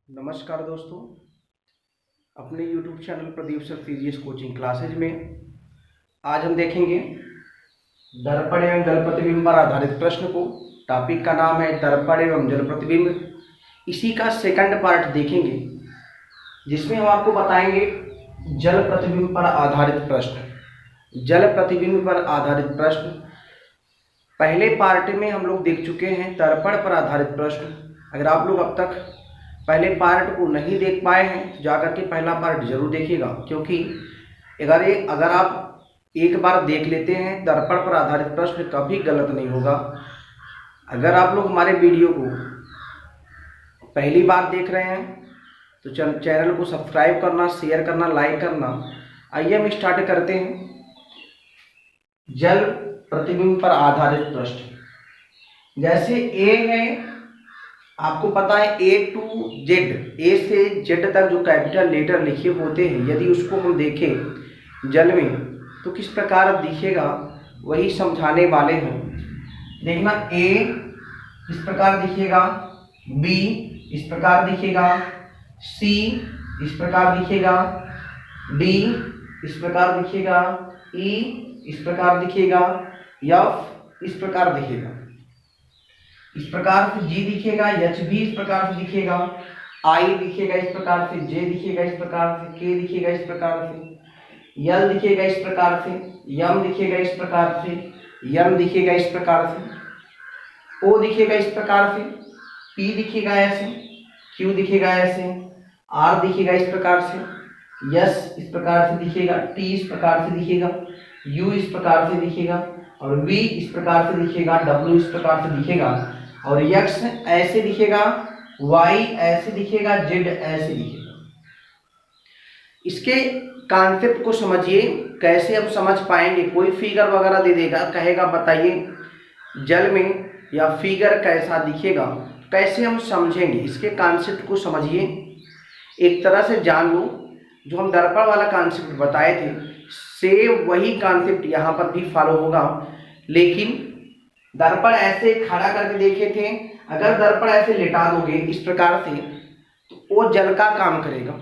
नमस्कार दोस्तों, अपने YouTube channel Pradeep sir physics coaching classes में आज हम देखेंगे दर्पण एवं जल प्रतिबिंब पर आधारित प्रश्न को। टॉपिक का नाम है दर्पण एवं जल प्रतिबिंब। इसी का सेकंड पार्ट देखेंगे जिसमें हम आपको बताएंगे जल प्रतिबिंब पर आधारित प्रश्न। जल प्रतिबिंब पर आधारित प्रश्न पहले पार्ट में हम लोग देख चुके हैं, दर्पण पर आधारित प्रश्न। अगर आप लोग अब तक पहले पार्ट को नहीं देख पाए हैं तो जाकर के पहला पार्ट जरूर देखिएगा, क्योंकि अगर आप एक बार देख लेते हैं दर्पण पर आधारित प्रश्न कभी गलत नहीं होगा। अगर आप लोग हमारे वीडियो को पहली बार देख रहे हैं तो चैनल को सब्सक्राइब करना, शेयर करना, लाइक करना। आइए हम स्टार्ट करते हैं जल प्रतिबिंब पर आधारित प्रश्न। जैसे ए है, आपको पता है A to Z, ए से जेड तक जो कैपिटल लेटर लिखे होते हैं, यदि उसको हम देखें जल में तो किस प्रकार दिखेगा वही समझाने वाले हैं। देखना, A इस प्रकार दिखेगा, B इस प्रकार दिखेगा, C इस प्रकार दिखेगा, D इस प्रकार दिखेगा, E इस प्रकार दिखेगा, F इस प्रकार दिखेगा, इस प्रकार से G दिखेगा, H भी इस प्रकार से दिखेगा, I दिखेगा इस प्रकार से, J दिखेगा इस प्रकार से, K दिखेगा इस प्रकार से, L दिखेगा इस प्रकार से, M दिखेगा इस प्रकार से, N दिखेगा इस प्रकार से, O दिखेगा इस प्रकार से, P दिखेगा ऐसे, Q दिखेगा ऐसे, R दिखेगा इस प्रकार से, S इस प्रकार से दिखेगा, T इस प्रकार से दिखेगा, U इस प्रकार से दिखेगा और V इस प्रकार से दिखेगा, W इस प्रकार से दिखेगा और X ऐसे दिखेगा, Y ऐसे दिखेगा, Z ऐसे दिखेगा। इसके कॉन्सेप्ट को समझिए, कैसे हम समझ पाएंगे। कोई फिगर वगैरह दे देगा, कहेगा बताइए जल में या फिगर कैसा दिखेगा, कैसे हम समझेंगे। इसके कॉन्सेप्ट को समझिए, एक तरह से जान लो। जो हम दर्पण वाला कॉन्सेप्ट बताए थे सेम वही कॉन्सेप्ट यहाँ पर भी फॉलो होगा, लेकिन दर्पण ऐसे खड़ा करके देखे थे। अगर दर्पण ऐसे लिटा दोगे इस प्रकार से तो वो जल का काम करेगा।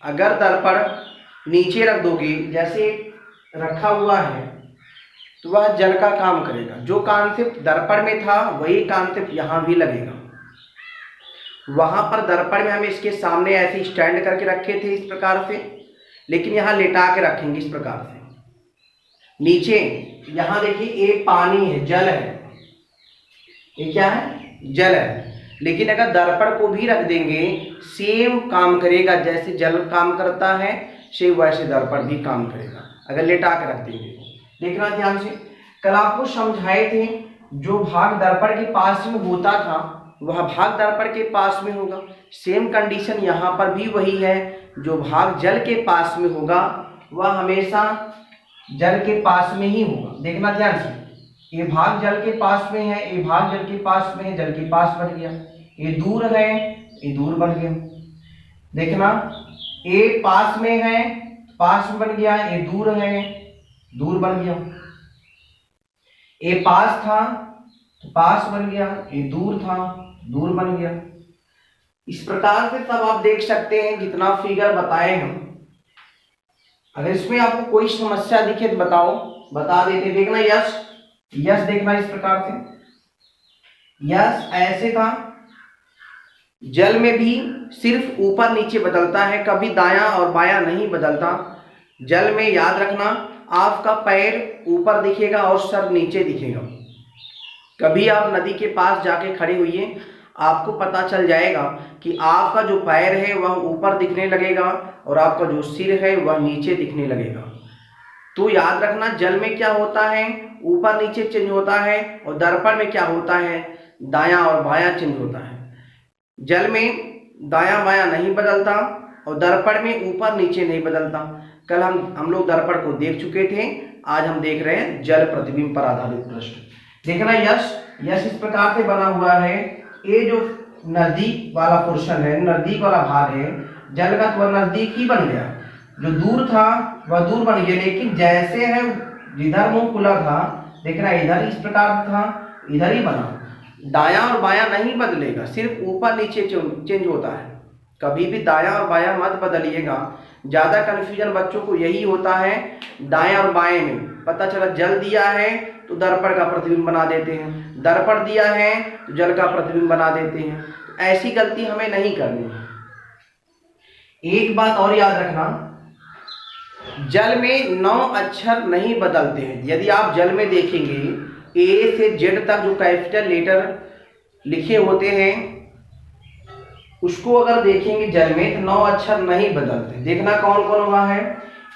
अगर दर्पण नीचे रख दोगे जैसे रखा हुआ है तो वह जल का काम करेगा। जो कॉन्सेप्ट दर्पण में था वही कॉन्सेप्ट यहाँ भी लगेगा। वहां पर दर्पण में हम इसके सामने ऐसे स्टैंड करके रखे थे इस प्रकार से, लेकिन यहाँ लेटा के रखेंगे इस प्रकार से। नीचे यहाँ देखिए ये पानी है, जल है, ये क्या है, जल है। लेकिन अगर दर्पण को भी रख देंगे सेम काम करेगा। जैसे जल काम करता है सेम वैसे दर्पण भी काम करेगा अगर लेटा के रख देंगे। देखना ध्यान से, कल आपको समझाए थे जो भाग दर्पण के पास में होता था वह भाग दर्पण के पास में होगा। सेम कंडीशन यहाँ पर भी वही है, जो भाग जल के पास में होगा वह हमेशा जल के पास में ही होगा। देखना ध्यान से, ये भाग जल के पास में है, ये भाग जल के पास में है, जल के पास बन गया। ये दूर है, ये दूर बन गया। देखना, ये पास में है, पास में बन गया, ये दूर है, दूर बन गया। ये पास था तो पास बन गया, ये दूर था, दूर बन गया। इस प्रकार से सब आप देख सकते हैं जितना फिगर बताए हम। अगर इसमें आपको कोई समस्या दिखे तो बताओ, बता देते। देखना यस, यस देखना इस प्रकार से, यस ऐसे था। जल में भी सिर्फ ऊपर नीचे बदलता है, कभी दायां और बायां नहीं बदलता। जल में याद रखना आपका पैर ऊपर दिखेगा और सर नीचे दिखेगा। कभी आप नदी के पास जाके खड़े हुइए, आपको पता चल जाएगा कि आपका जो पैर है वह ऊपर दिखने लगेगा और आपका जो सिर है वह नीचे दिखने लगेगा। तो याद रखना जल में क्या होता है, ऊपर नीचे चेंज होता है, और दर्पण में क्या होता है, दायां और बायां चेंज होता है। जल में दायां बायां नहीं बदलता और दर्पण में ऊपर नीचे नहीं बदलता। कल हम लोग दर्पण को देख चुके थे, आज हम देख रहे हैं जल प्रतिबिंब पर आधारित प्रश्न। देखना यश, यश इस प्रकार से बना हुआ है। ये जो नजदीक वाला पोर्शन है, नजदीक वाला भाग है जल का, तो वह नजदीक ही बन गया। जो दूर था वह दूर बन गया, लेकिन जैसे है जिधर मुंह खुला था, देखना इधर इस प्रकार था, इधर ही बना। दायां और बायां नहीं बदलेगा, सिर्फ ऊपर नीचे चेंज होता है। कभी भी दायां और बायां मत बदलिएगा। ज़्यादा कन्फ्यूजन बच्चों को यही होता है दाएं और बाएं में। पता चला जल दिया है तो दर्पण का प्रतिबिंब बना देते हैं, दर्पण दिया है तो जल का प्रतिबिंब बना देते हैं। ऐसी गलती हमें नहीं करनी है। एक बात और याद रखना, जल में 9 अक्षर नहीं बदलते हैं। यदि आप जल में देखेंगे ए से जेड तक जो कैपिटल लेटर लिखे होते हैं उसको अगर देखेंगे जल में तो 9 अक्षर नहीं बदलते। देखना कौन कौन हुआ है,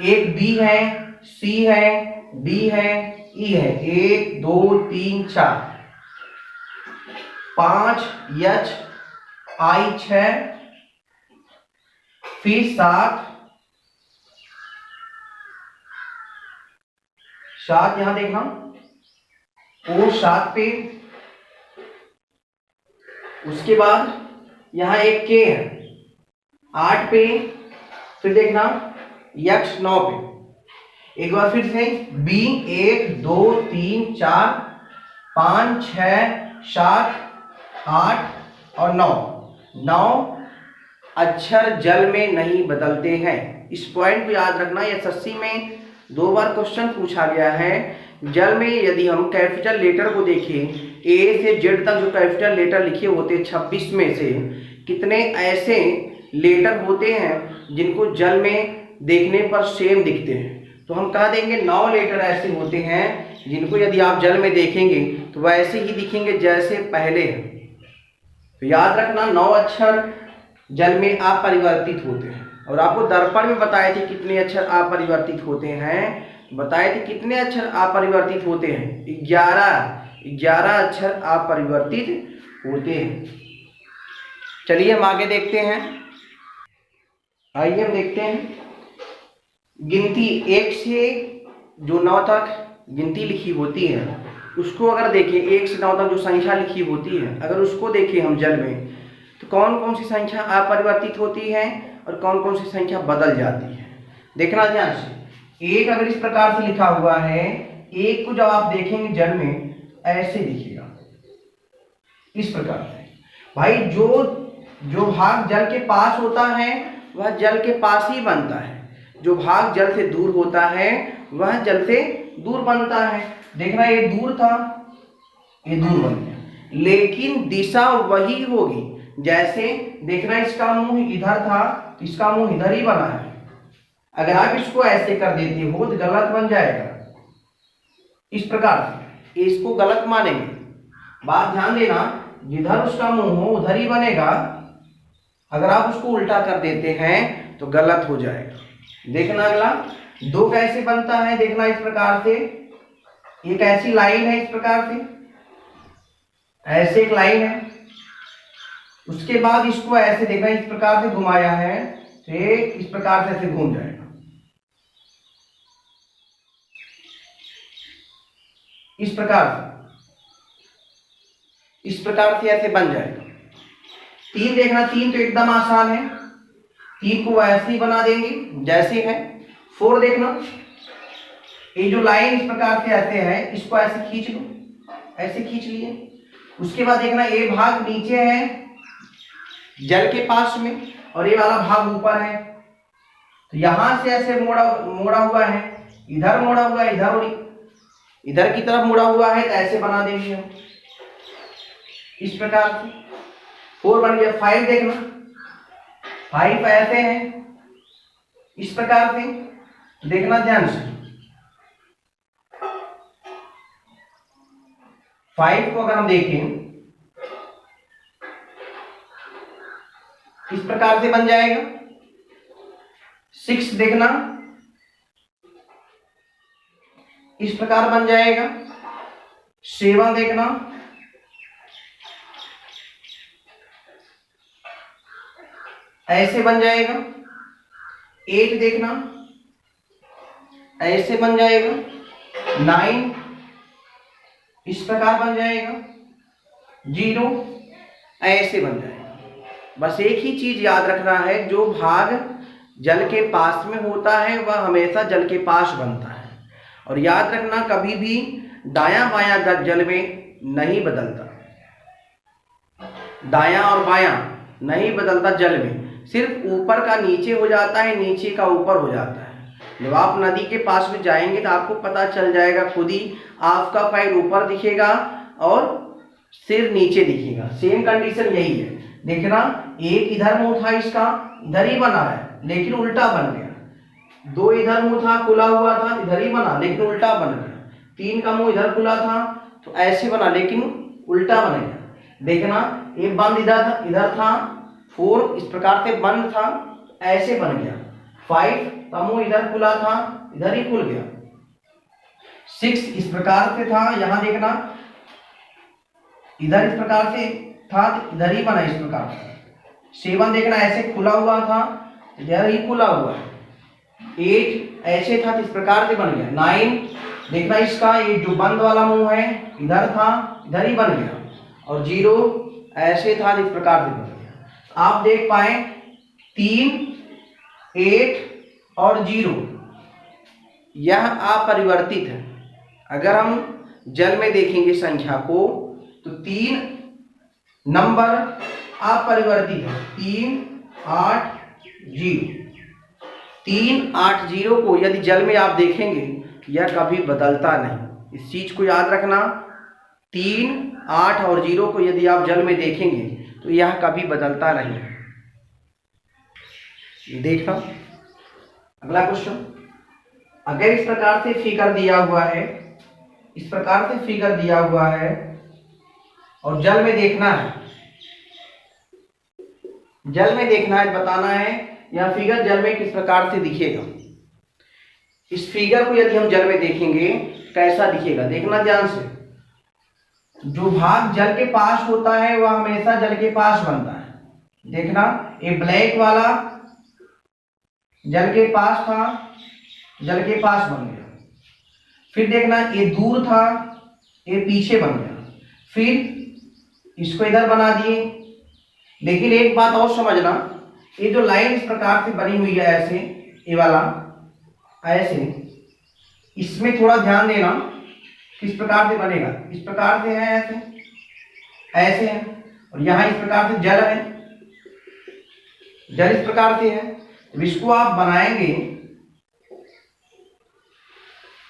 एक बी है, सी है, डी है, ई है, 1 2 3 4 5 एच आई 6, फिर 7 यहां देखना ओ 7 पे, उसके बाद यहां एक के है 8 पे, फिर देखना यक्ष 9 पे। एक बार फिर से बी 1 2 3 4 5 6 7 8 और 9 अक्षर जल में नहीं बदलते हैं। इस पॉइंट को याद रखना। एसएससी में 2 बार क्वेश्चन पूछा गया है। जल में यदि हम कैपिटल लेटर को देखें, ए से जेड तक जो कैपिटल लेटर लिखे होते हैं 26 में से कितने ऐसे लेटर होते हैं जिनको जल में देखने पर सेम दिखते हैं, तो हम कह देंगे 9 लेटर ऐसे होते हैं जिनको यदि आप जल में देखेंगे तो वैसे ही दिखेंगे जैसे पहले हैं। तो याद रखना 9 अक्षर जल में अपरिवर्तित होते हैं। और आपको दर्पण में बताए थे कितने अक्षर अपरिवर्तित होते हैं, बताए थे कितने अक्षर अपरिवर्तित होते हैं, 11 अक्षर अपरिवर्तित होते हैं। चलिए हम आगे देखते हैं। आइए हम देखते हैं गिनती 1 से जो 9 तक गिनती लिखी होती है उसको अगर देखें, 1 से 9 तक जो संख्या लिखी होती है अगर उसको देखें हम जल में, तो कौन कौन सी संख्या अपरिवर्तित होती है और कौन कौन सी संख्या बदल जाती है। देखना ध्यान से। एक अगर इस प्रकार से लिखा हुआ है, एक को जब आप देखेंगे जल में ऐसे दिखेगा इस प्रकार से। भाई जो भाग जल के पास होता है वह जल के पास ही बनता है, जो भाग जल से दूर होता है वह जल से दूर बनता है। देखना ये दूर था, ये दूर बन गया, लेकिन दिशा वही होगी। जैसे देखना इसका मुंह इधर था, इसका मुंह इधर ही बना है। अगर आप इसको ऐसे कर देते हो तो गलत बन जाएगा। इस प्रकार से इसको गलत मानेंगे। बात ध्यान देना, जिधर उसका मुंह हो उधर ही बनेगा। अगर आप उसको उल्टा कर देते हैं तो गलत हो जाएगा। देखना अगला 2 कैसे बनता है। देखना इस प्रकार से एक ऐसी लाइन है, इस प्रकार से ऐसे एक लाइन है, उसके बाद इसको ऐसे देखना इस प्रकार से घुमाया है तो इस प्रकार से ऐसे घूम जाएगा। इस प्रकार से ऐसे बन जाएगा। 3 देखना, 3 तो एकदम आसान है, 3 को ऐसे ही बना देंगे जैसे है। 4 देखना, ये जो लाइन इस प्रकार से ऐसे है इसको ऐसे खींच लो, ऐसे खींच लिए। उसके बाद देखना ये भाग नीचे है जल के पास में और ये वाला भाग ऊपर है, तो यहां से ऐसे मोड़ा हुआ है, इधर मोड़ा हुआ है, इधर की तरफ मुड़ा हुआ है, तो ऐसे बना देंगे हम इस प्रकार से। 4 बन गया। 5 देखना, 5 ऐसे है इस प्रकार से। देखना ध्यान से, 5 को अगर हम देखें इस प्रकार से बन जाएगा। 6 देखना इस प्रकार बन जाएगा। 7 देखना ऐसे बन जाएगा। 8 देखना ऐसे बन जाएगा। 9 इस प्रकार बन जाएगा। 0 ऐसे बन जाएगा। बस एक ही चीज याद रखना है, जो भाग जल के पास में होता है वह हमेशा जल के पास बनता है। और याद रखना कभी भी दायां बायां जल में नहीं बदलता। दायां और बायां नहीं बदलता जल में, सिर्फ ऊपर का नीचे हो जाता है, नीचे का ऊपर हो जाता है। जब आप नदी के पास में जाएंगे तो आपको पता चल जाएगा खुद ही, आपका पैर ऊपर दिखेगा और सिर नीचे दिखेगा। सेम कंडीशन यही है, देखना एक इधर मुंह था इसका, इधर ही बना है लेकिन उल्टा बन गया। दो इधर मुंह था, खुला हुआ था, इधर ही बना लेकिन उल्टा बन गया। तीन का मुंह इधर खुला था तो ऐसे बना लेकिन उल्टा बन गया। देखना एक बंद इधर था, 4 इस प्रकार से बंद था ऐसे बन गया। 5 का मुंह इधर खुला था, इधर ही खुल गया। 6 इस प्रकार से था, यहां देखना इधर इस प्रकार से था, इधर ही बना इस प्रकार से। 7 देखना ऐसे खुला हुआ था, इधर ही खुला हुआ है। 8 ऐसे था, इस प्रकार से बन गया। 9 देखना इसका ये जो बंद वाला मुंह है इधर था, इधर ही बन गया। और 0 ऐसे था, इस प्रकार से बन गया। आप देख पाए 3, 8 और 0 यह अपरिवर्तित है। अगर हम जल में देखेंगे संख्या को तो 3 नंबर अपरिवर्तित है। 3, 8, 0। 3, 8, 0 को यदि जल में आप देखेंगे यह कभी बदलता नहीं। इस चीज को याद रखना, 3, 8 और 0 को यदि आप जल में देखेंगे तो यह कभी बदलता नहीं। देखना अगला क्वेश्चन, अगर इस प्रकार से फिगर दिया हुआ है, इस प्रकार से फिगर दिया हुआ है और जल में देखना है, जल में देखना है, बताना है यह फिगर जल में किस प्रकार से दिखेगा। इस फिगर को यदि हम जल में देखेंगे कैसा दिखेगा, देखना ध्यान से। जो भाग जल के पास होता है वह हमेशा जल के पास बनता है। देखना ये ब्लैक वाला जल के पास था, जल के पास बन गया। फिर देखना ये दूर था, ये पीछे बन गया। फिर इसको इधर बना दिए। लेकिन एक बात और समझना, ये जो लाइन इस प्रकार से बनी हुई है ऐसे, ये वाला ऐसे, इसमें थोड़ा ध्यान देना किस प्रकार से बनेगा। इस प्रकार से है ऐसे, ऐसे है, और यहां इस प्रकार से जल है, जल इस प्रकार से है। तो इसको आप बनाएंगे,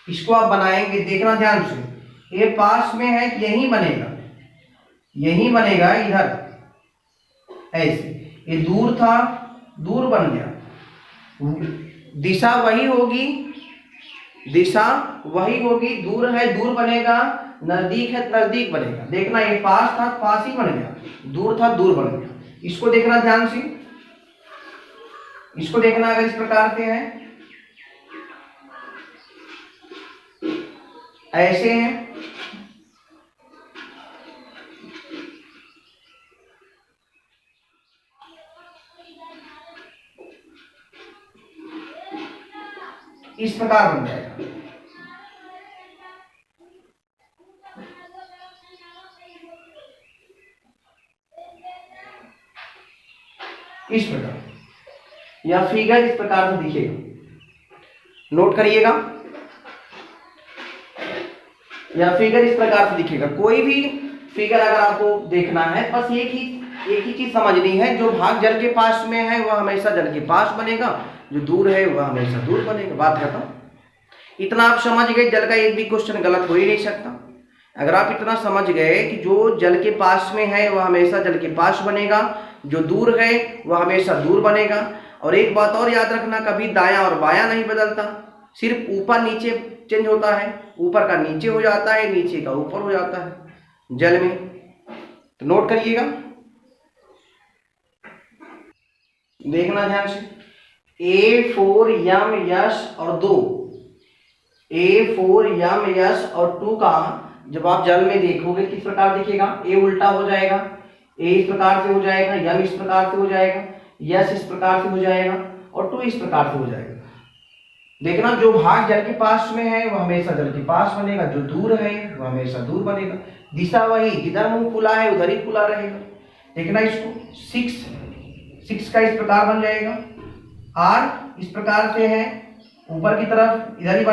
इसको आप बनाएंगे, देखना ध्यान से। ये पास में है, यही बनेगा, यही बनेगा इधर ऐसे। ये दूर था, दूर बन गया। दिशा वही होगी, दिशा वही होगी। दूर है, दूर बनेगा। नजदीक है, नजदीक बनेगा। देखना ये पास था, पास ही बन गया। दूर था, दूर बन गया। इसको देखना ध्यान से, इसको देखना अगर इस प्रकार से है, ऐसे है, इस प्रकार बन जाएगा। इस प्रकार यह फिगर इस प्रकार से दिखेगा। नोट करिएगा, यह फिगर इस प्रकार से दिखेगा। कोई भी फिगर अगर आपको देखना है, बस एक ही चीज समझनी है, जो भाग जल के पास में है वह हमेशा जल के पास बनेगा, जो दूर है वह हमेशा दूर बनेगा। बात खत्म। इतना आप समझ गए, जल का एक भी क्वेश्चन गलत हो ही नहीं सकता। अगर आप इतना समझ गए कि जो जल के पास में है वह हमेशा जल के पास बनेगा, जो दूर है वह हमेशा दूर बनेगा। और एक बात और याद रखना, कभी दायां और बायां नहीं बदलता, सिर्फ ऊपर नीचे चेंज होता है। ऊपर का नीचे हो जाता है, नीचे का ऊपर हो जाता है जल में। तो नोट करिएगा, देखना ध्यान से। A, 4, M, S और 2, A, 4, M, S और 2 का जब आप जल में देखोगे किस प्रकार दिखेगा। A उल्टा हो जाएगा, A इस प्रकार से हो जाएगा, M इस प्रकार से हो जाएगा, S इस प्रकार से हो जाएगा और 2 इस प्रकार से हो जाएगा। देखना जो भाग जल के पास में है वह हमेशा जल के पास बनेगा, जो दूर है वह हमेशा दूर बनेगा। दिशा वही, जिधर मुंह खुला है उधर ही खुला रहेगा। देखना इसको 6 का इस प्रकार बन जाएगा। R इस प्रकार से है ऊपर की तरफ, इधर ही